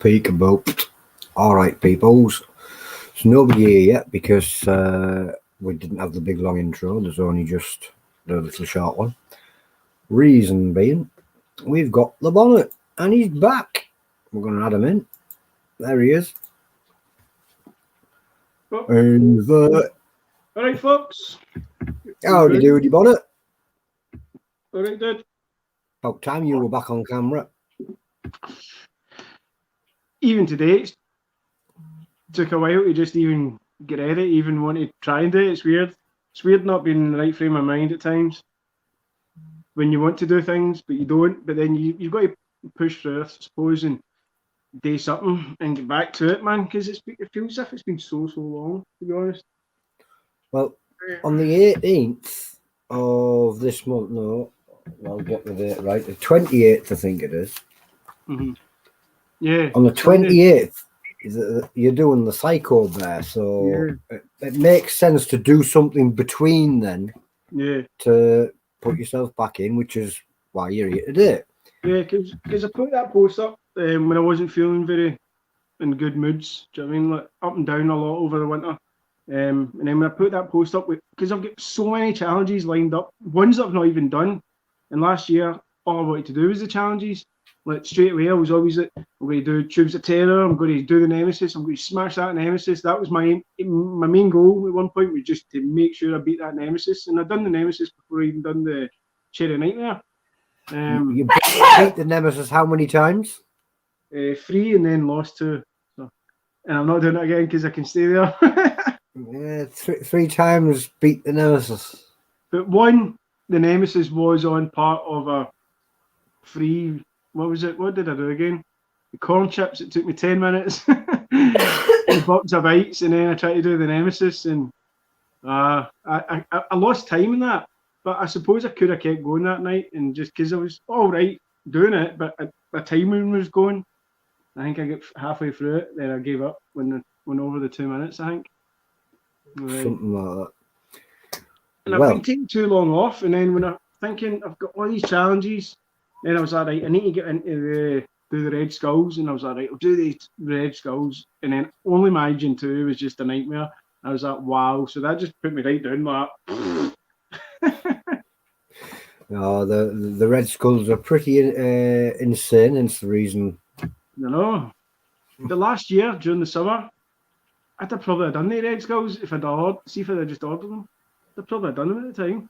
Peekaboo. All right, peoples. There's nobody here yet because we didn't have the big long intro. There's only just the little short one. Reason being, we've got the bonnet and he's back. We're going to add him in. There he is. Oh. And All right, folks. how do you do with your bonnet? All right, dude. About time you were back on camera. Even today, it took a while to just even get ready, even want to try and do it. It's weird. It's weird not being in the right frame of mind at times when you want to do things, but you don't. But then you've got to push through, I suppose, and do something and get back to it, man, because it feels as if it's been so long, to be honest. Well, on the 18th of this month, no, I'll get the date right, the 28th, I think it is. Mm-hmm. Yeah. On the 28th, you're doing the Psycho Bear, so yeah. it makes sense to do something between then. Yeah. To put yourself back in, which is why you're here today. Yeah, because I put that post up when I wasn't feeling very in good moods. Do you know what I mean? Like up and down a lot over the winter. And then when I put that post up, because I've got so many challenges lined up, ones that I've not even done. And last year, all I wanted to do was the challenges. Like straight away, I was always like, I'm going to do Tubes of Terror, I'm going to do the Nemesis, I'm going to smash that Nemesis. That was my main goal at one point, was just to make sure I beat that Nemesis. And I'd done the Nemesis before I even done the Cherry Nightmare. You beat the Nemesis how many times? 3 and then lost 2. So, and I'm not doing it again because I can stay there. Yeah, three times beat the Nemesis. But one, the Nemesis was on part of a free. What was it? What did I do again? The corn chips. It took me 10 minutes. The box of bites, and then I tried to do the Nemesis, and I lost time in that. But I suppose I could have kept going that night, and just because I was all right doing it, but the timing was going. I think I got halfway through it, then I gave up when it went over the 2 minutes. I think. Right. Something like that. And I've been taking too long off, and then when I'm thinking I've got all these challenges, then I was like, right, I need to get into do the Red Skulls, and I was like, right, I'll do the Red Skulls, and then only my Gen 2 was just a nightmare. I was like, wow, so that just put me right down like No, the Red Skulls are pretty insane, hence the reason. You know, the last year during the summer, I'd have probably done the Red Skulls if I'd just ordered them. I'd probably have done them at the time.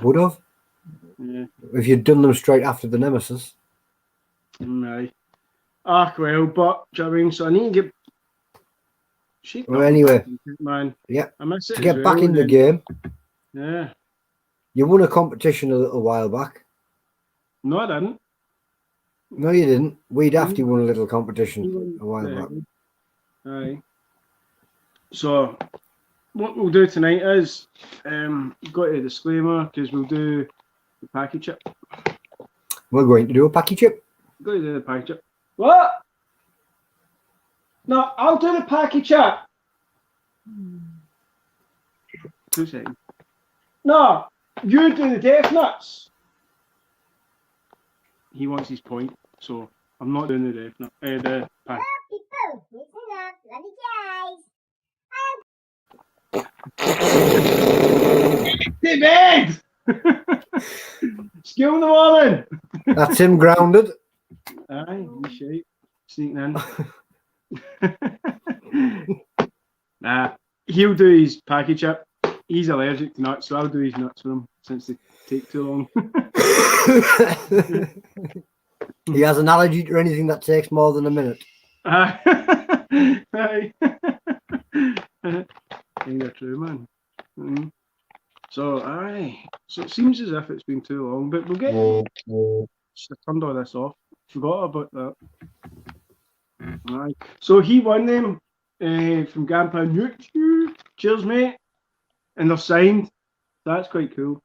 Would have? Yeah. If you'd done them straight after the Nemesis. Aye. Well, but do you know what I mean? So I need to get. Well, anyway, man. Yeah. I miss it to get as back well, in the game. Yeah. You won a competition a little while back. No, I didn't. No, you didn't. We'd after you won a little competition a while back. Aye. So what we'll do tonight is got a disclaimer because we'll do the packy chip. We're going to do a packy chip. Got to do the packy chip. What? No, I'll do the packy chip. 2 seconds. No, you do the death nuts. He wants his point, so I'm not doing the death nut. The packy. To bed! Skill in the morning! That's him grounded. Aye, you shape. Sneaking in. Nah, he'll do his packy chip. He's allergic to nuts, so I'll do his nuts for him since they take too long. He has an allergy to anything that takes more than a minute. Aye. Ain't that true, man? Mm-hmm. So, aye. So it seems as if it's been too long, but we'll get. I turned all this off. Forgot about that. Aye. So he won them from Grandpa Newt. Cheers, mate. And they're signed. That's quite cool.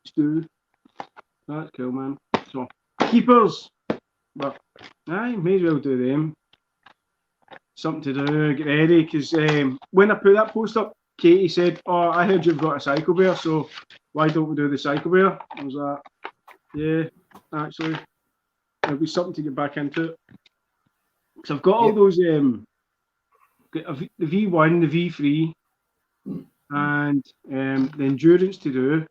Stu. That's cool, man. So keepers. But aye, may as well do them. Something to do, get ready, because when I put that post up, Katie said, "Oh, I heard you've got a Psycho Bear, so why don't we do the Psycho Bear?" I was like, "Yeah, actually." it'll be something to get back into. So I've got all those the V1, the V3, and the endurance to do,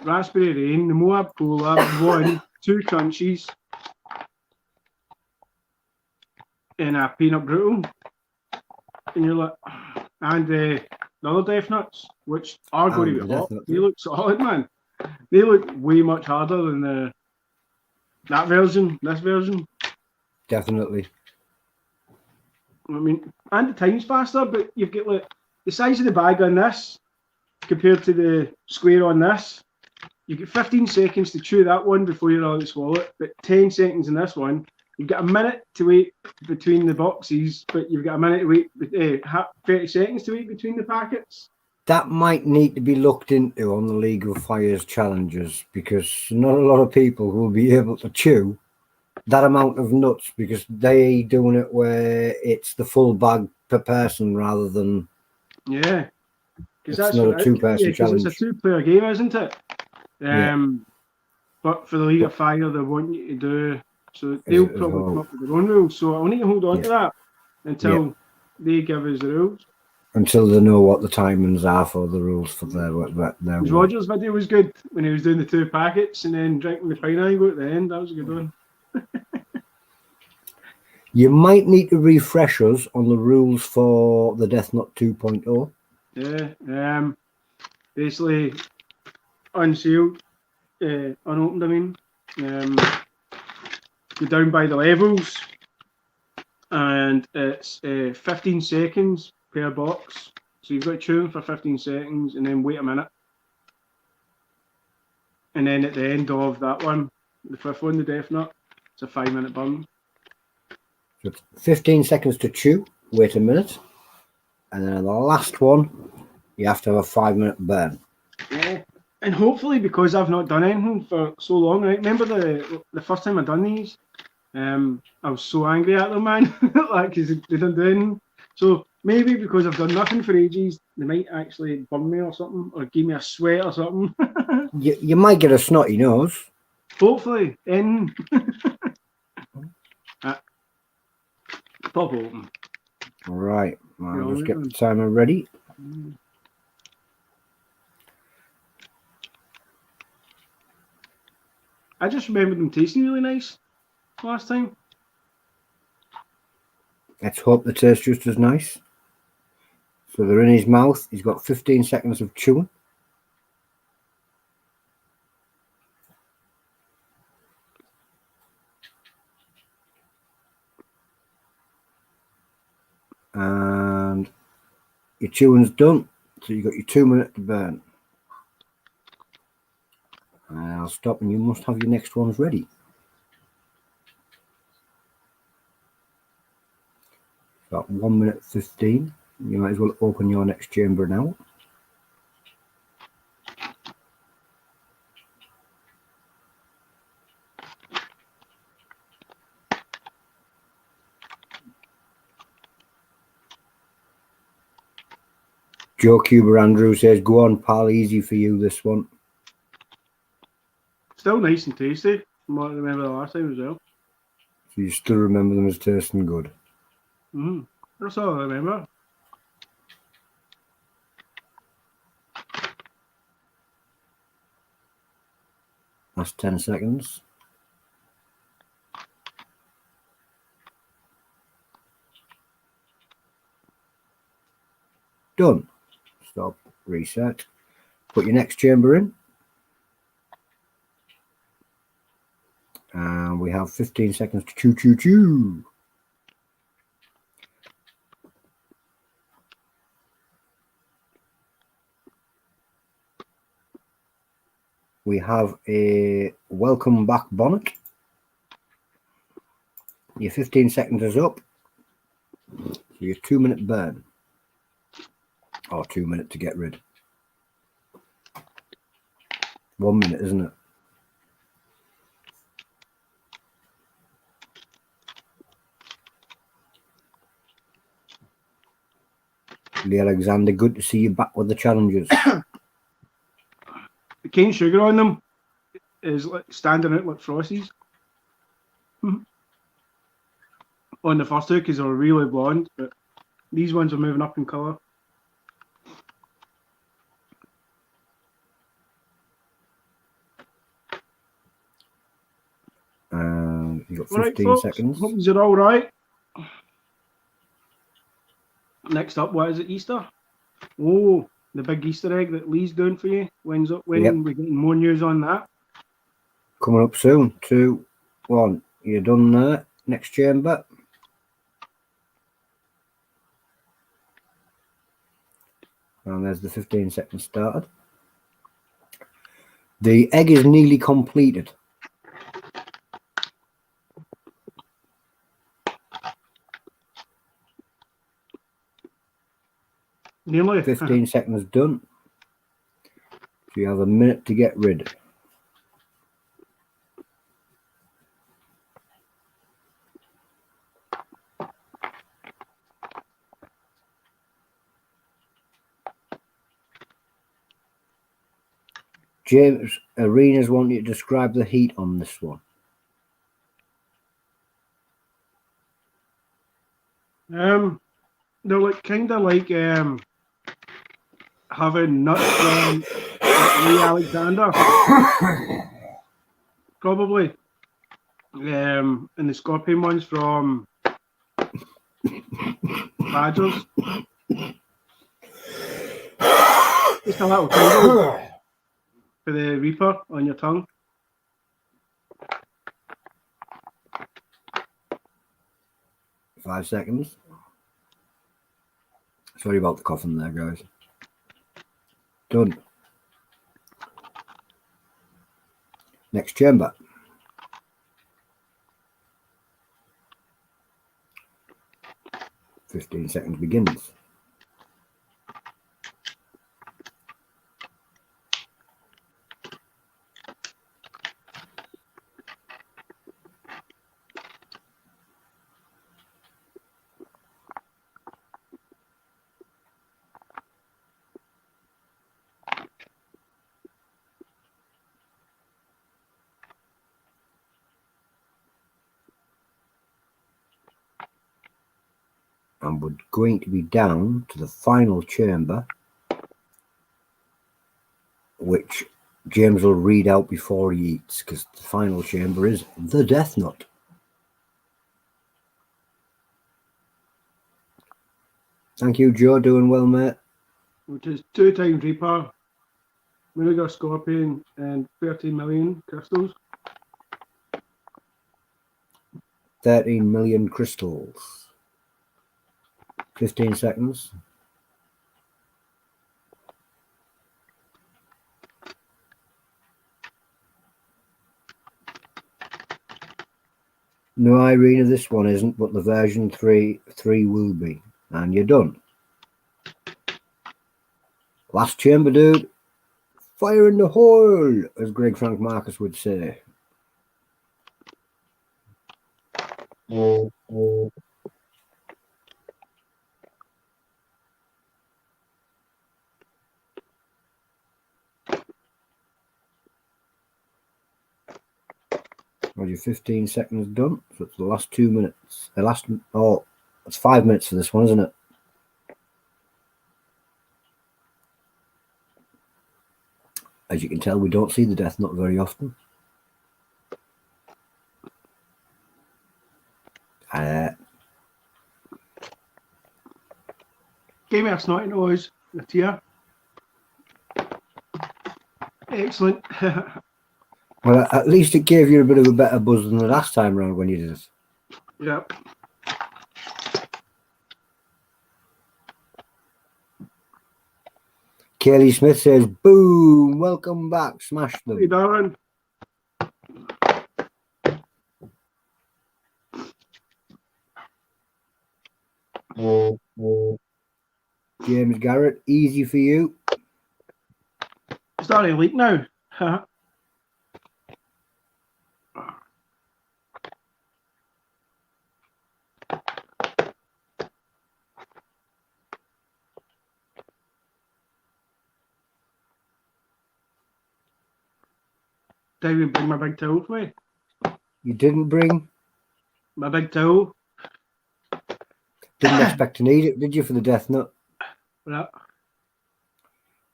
raspberry rain, the Moab Polar, 1, 2 crunchies, and a peanut brutal. And you're like, and the other Death Nuts, which are going to be hot. They look solid, man. They look way much harder than that version, this version. Definitely. I mean, and the time's faster, but you've got like the size of the bag on this compared to the square on this. You get 15 seconds to chew that one before you're allowed to swallow it, but 10 seconds in this one. You've got a minute to wait between the boxes, but you've got a minute to wait, 30 seconds to wait between the packets. That might need to be looked into on the League of Fires challenges, because not a lot of people will be able to chew that amount of nuts, because they doing it where it's the full bag per person rather than because that's not a two-person challenge. It's a two-player game, isn't it? But for the League of Fire, they want you to do. So they'll probably come up with their own rules. So I'll need to hold on to that until they give us the rules. Until they know what the timings are for the rules for their Roger's video was good when he was doing the 2 packets and then drinking the pineapple at the end. That was a good one. You might need to refresh us on the rules for the Death Nut 2.0. Yeah. Basically, unsealed, unopened. I mean, go down by the levels, and it's 15 seconds per box. So you've got to chew them for 15 seconds and then wait a minute. And then at the end of that one, the 5th one, the Death Nut, it's a 5-minute burn. So 15 seconds to chew, wait a minute. And then the last one, you have to have a 5-minute burn. Yeah. And hopefully, because I've not done anything for so long, right? Remember the first time I done these? I was so angry at them, man, like, because they didn't do anything. So maybe because I've done nothing for ages, they might actually burn me or something, or give me a sweat or something. you might get a snotty nose. Hopefully, pop open. All right, I'll just get the timer ready. I just remember them tasting really nice last time. Let's hope they taste just as nice. So they're in his mouth. He's got 15 seconds of chewing. And your chewing's done. So you've got your 2 minutes to burn. And I'll stop, and you must have your next ones ready. About 1 minute 15. You might as well open your next chamber now. Joe Cuber Andrew says, "Go on, pal, easy for you this one." Still nice and tasty from what I remember the last time as well. So you still remember them as tasting good? That's all I remember. Last 10 seconds. Done. Stop. Reset. Put your next chamber in. And we have 15 seconds to chew, chew, chew. We have a welcome back bonnet. Your 15 seconds is up. So your 2 minute burn. Or 2 minutes to get rid. 1 minute, isn't it? Lee Alexander, good to see you back with the challenges. The cane sugar on them is like standing out like Frosties. on the first two because they were really blonde, but these ones are moving up in colour. You got All right, 15 folks. seconds. Hope you're all right. Next up, what is it? Easter? Oh, the big Easter egg that Lee's doing for you. When's up? When Yep. we're getting more news on that? Coming up soon. 2, 1. You're done there. Next chamber. And there's the 15 seconds started. The egg is nearly completed. Nearly. 15 seconds done. So you have a minute to get rid. James, Arenas want you to describe the heat on this one. They're like kind of like having nuts from Lee Alexander, probably. And the scorpion ones from Badgers. Just a little tingle for the Reaper on your tongue. Five seconds. Sorry about the coughing there, guys. Done. Next chamber. 15 seconds begins. And we're going to be down to the final chamber, which James will read out before he eats, because the final chamber is the Death Nut. Thank you, Joe. Doing well, mate. Which is 2 times Reaper, Vinegar Scorpion, and 30 million crystals. 13 million crystals. 15 seconds. No, Irina, this one isn't, but the version 3 will be. And you're done. Last chamber, dude. Fire in the hole, as Greg Frank Marcus would say. Well, your 15 seconds done. So it's the last 2 minutes. It's 5 minutes for this one, isn't it? As you can tell, we don't see the Death Nut very often. Gave me a snotty nose, a tear. Excellent. Well, at least it gave you a bit of a better buzz than the last time round when you did it. Yep. Kaylee Smith says, boom, welcome back, smash them. Hey, darling. James Garrett, easy for you. It's starting to leak now. Did I even bring my big towel for me? You didn't bring My big towel. Didn't expect to need it, did you, for the death nut? Yeah.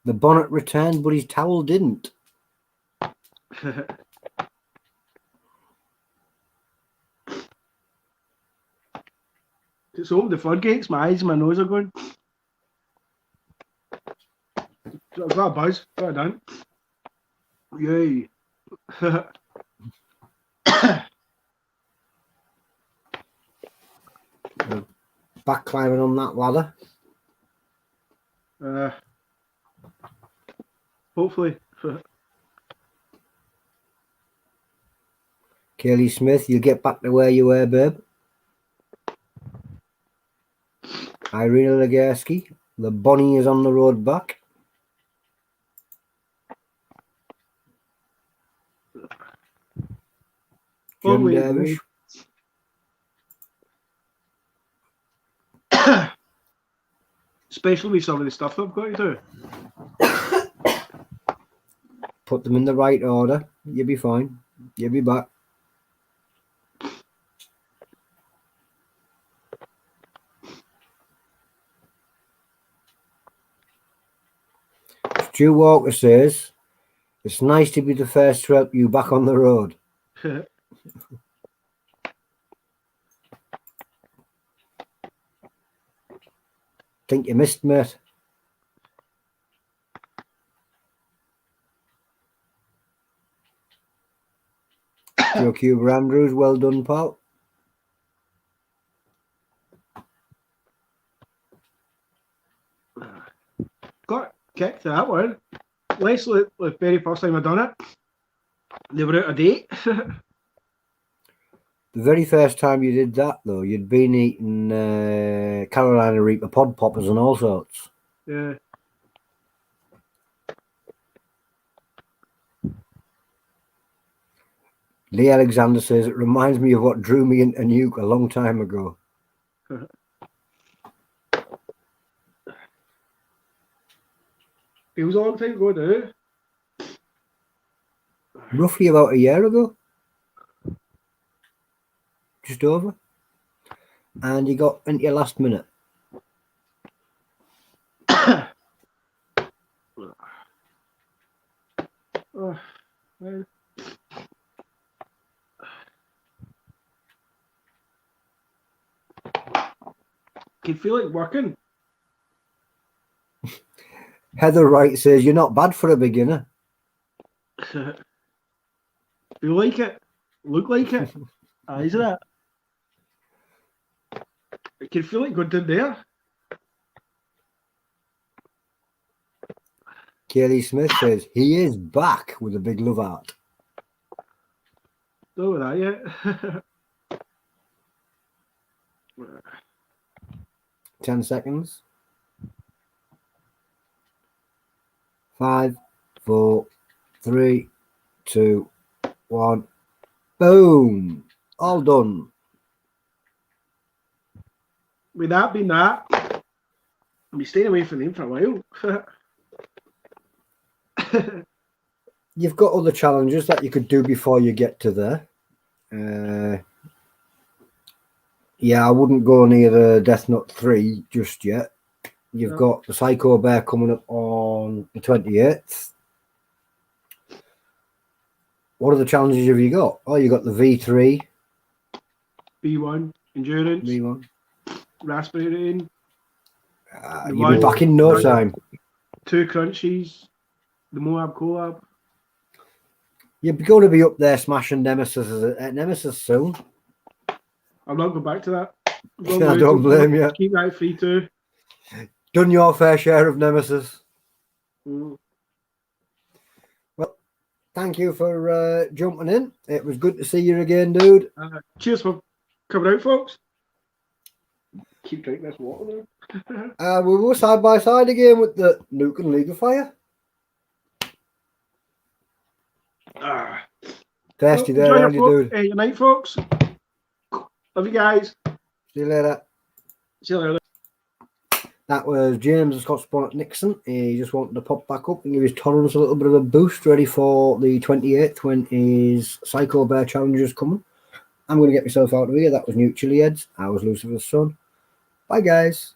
The bonnet returned, but his towel didn't. It's opened the floodgates. My eyes and my nose are going. I've got a buzz. Got it done. Yay. Back climbing on that ladder. Hopefully. Kaylee Smith, you'll get back to where you were, babe. Irina Legerski, the Bonnie is on the road back. Jim Dervish. Especially with some of the stuff I've got to do. Put them in the right order. You'll be fine. You'll be back. Stu Walker says, it's nice to be the first to help you back on the road. Think you missed, mate. Joe Cuba Andrews, well done, pal. Got kicked that one. Leslie, the very first time I done it, they were out of date. The very first time you did that, though, you'd been eating Carolina Reaper pod poppers and all sorts. Yeah. Lee Alexander says, it reminds me of what drew me into Nuke a long time ago. Feels a long time ago now. Roughly about a year ago. Just over. And you got into your last minute. Oh, well. Can feel like working. Heather Wright says, you're not bad for a beginner. Feel like it. Look like it. Isn't it? I can feel it going down there. Kaylee Smith says, he is back with a big love heart. Don't know that yet. 10 seconds. 5, 4, 3, 2, 1. Boom. All done. With that being that, I'll be staying away from them for a while. You've got other challenges that you could do before you get to there. Yeah, I wouldn't go near the Death Nut 3 just yet. You've got the Psycho Bear coming up on the 28th. What other challenges have you got? Oh, you got the V3. B1, Endurance. V1. Raspberry Rain. You'll be back in no time. 2 Crunchies. The Moab Collab. You're going to be up there smashing Nemesis soon. I'm not going back to that. I don't blame you. Keep that free too. Done your fair share of Nemesis. Mm. Well, thank you for jumping in. It was good to see you again, dude. Cheers for coming out, folks. Keep drinking this water now. We were side by side again with the Nuke and League of Fire. Thirsty there, aren't you, dude? Good night, folks. Love you guys. See you later. See you later. That was James Scots Bonnet Nixon. He just wanted to pop back up and give his tolerance a little bit of a boost, ready for the 28th when his Psycho Bear challenge is coming. I'm going to get myself out of here. That was New Chilli-heads. I was Lucifer's son. Bye, guys.